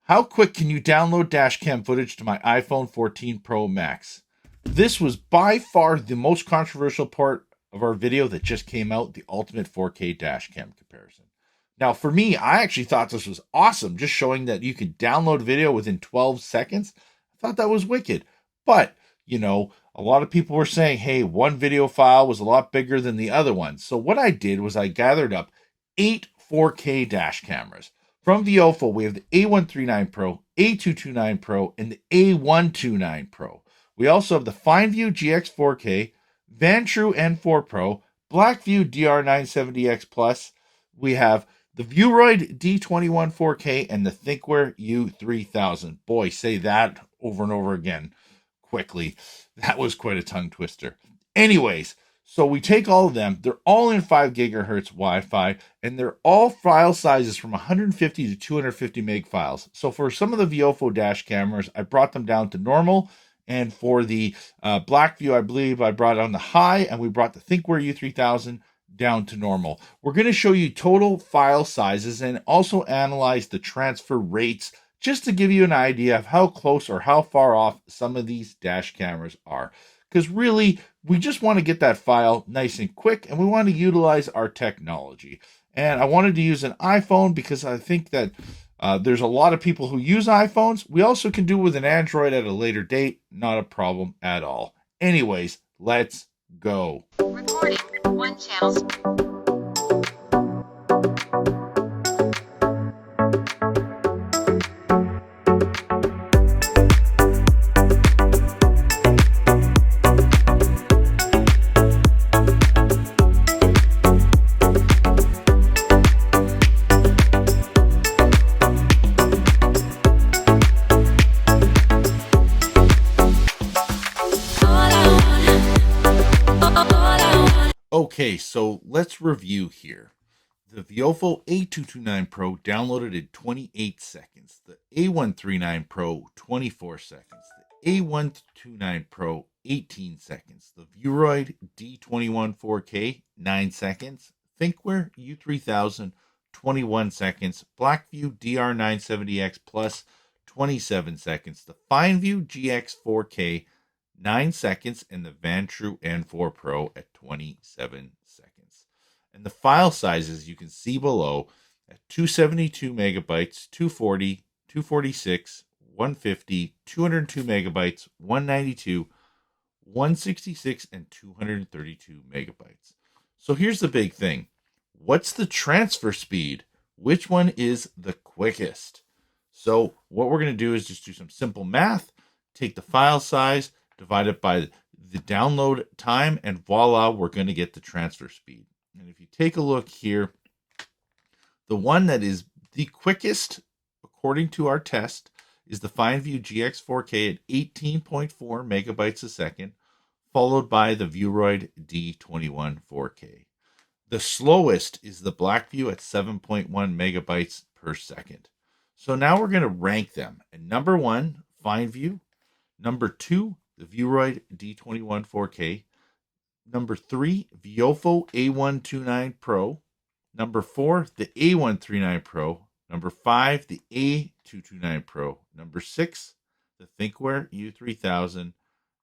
How quick can you download dashcam footage to my iPhone 14 Pro Max? This was by far the most controversial part of our video that just came out, the ultimate 4K dashcam comparison. Now, for me, I actually thought this was awesome, just showing that you could download video within 12 seconds. I thought that was wicked. But, a lot of people were saying, hey, one video file was a lot bigger than the other one. So what I did was I gathered up 8 4K dash cameras. From Viofo, we have the A139 Pro, A229 Pro, and the A129 Pro. We also have the FineView GX 4K, Vantrue N4 Pro, Blackview DR970X Plus. We have the Viewroid D21 4K and the Thinkware U3000. Boy, say that over and over again quickly. That was quite a tongue twister. Anyways, so we take all of them. They're all in 5 gigahertz Wi-Fi, and they're all file sizes from 150 to 250 meg files. So for some of the Viofo dash cameras, I brought them down to normal. And for the Blackview, I believe I brought it on the high, and we brought the Thinkware U3000 down to normal. We're going to show you total file sizes and also analyze the transfer rates just to give you an idea of how close or how far off some of these dash cameras are. Because really, we just want to get that file nice and quick, and we want to utilize our technology. And I wanted to use an iPhone because I think that there's a lot of people who use iPhones. We also can do with an Android at a later date. Not a problem at all. Anyways, let's go. Recording. One channel. Okay, so let's review here. The Viofo A229 Pro downloaded in 28 seconds. The A139 Pro, 24 seconds. The A129 Pro, 18 seconds. The Viewroid D21 4K, 9 seconds. Thinkware U3000, 21 seconds. Blackview DR970X Plus, 27 seconds. The FineView GX 4K, 9 seconds, and the Vantrue N4 Pro at 27 seconds. And the file sizes you can see below at 272 megabytes, 240, 246, 150, 202 megabytes, 192, 166, and 232 megabytes. So here's the big thing. What's the transfer speed? Which one is the quickest? So what we're going to do is just do some simple math, take the file size, divide it by the download time, and voila, we're going to get the transfer speed. And if you take a look here, the one that is the quickest, according to our test, is the FineView GX 4K at 18.4 megabytes a second, followed by the Viewroid D21 4K. The slowest is the Blackview at 7.1 megabytes per second. So now we're going to rank them. And number 1, FineView. Number 2, the Viewroid D21 4K. Number 3, Viofo A129 Pro. Number 4, the A139 Pro. Number 5, the A229 Pro. Number 6, the Thinkware U3000.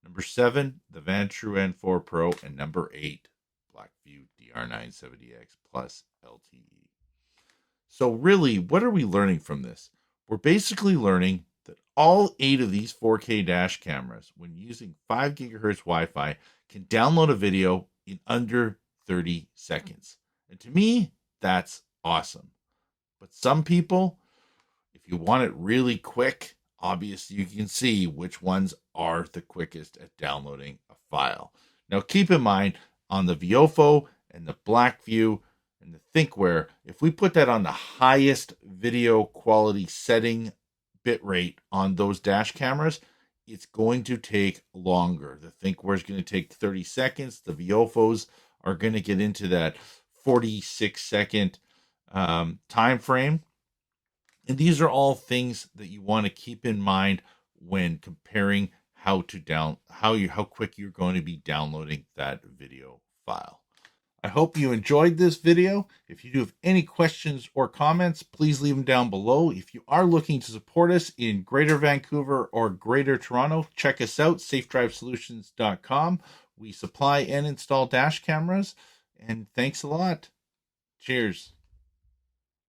Number 7, the Vantrue N4 Pro. And number 8, Blackview DR970X Plus LTE. So really, what are we learning from this? We're basically learning that all 8 of these 4K dash cameras, when using 5 gigahertz Wi-Fi, can download a video in under 30 seconds. And to me, that's awesome. But some people, if you want it really quick, obviously you can see which ones are the quickest at downloading a file. Now keep in mind, on the Viofo and the Blackview and the Thinkware, if we put that on the highest video quality setting bitrate on those dash cameras, it's going to take longer. The Thinkware is going to take 30 seconds. The Viofos are going to get into that 46-second time frame. And these are all things that you want to keep in mind when comparing how quick you're going to be downloading that video file. I hope you enjoyed this video. If you do have any questions or comments, please leave them down below. If you are looking to support us in Greater Vancouver or Greater Toronto, check us out, safedrivesolutions.com. We supply and install dash cameras. And thanks a lot. Cheers.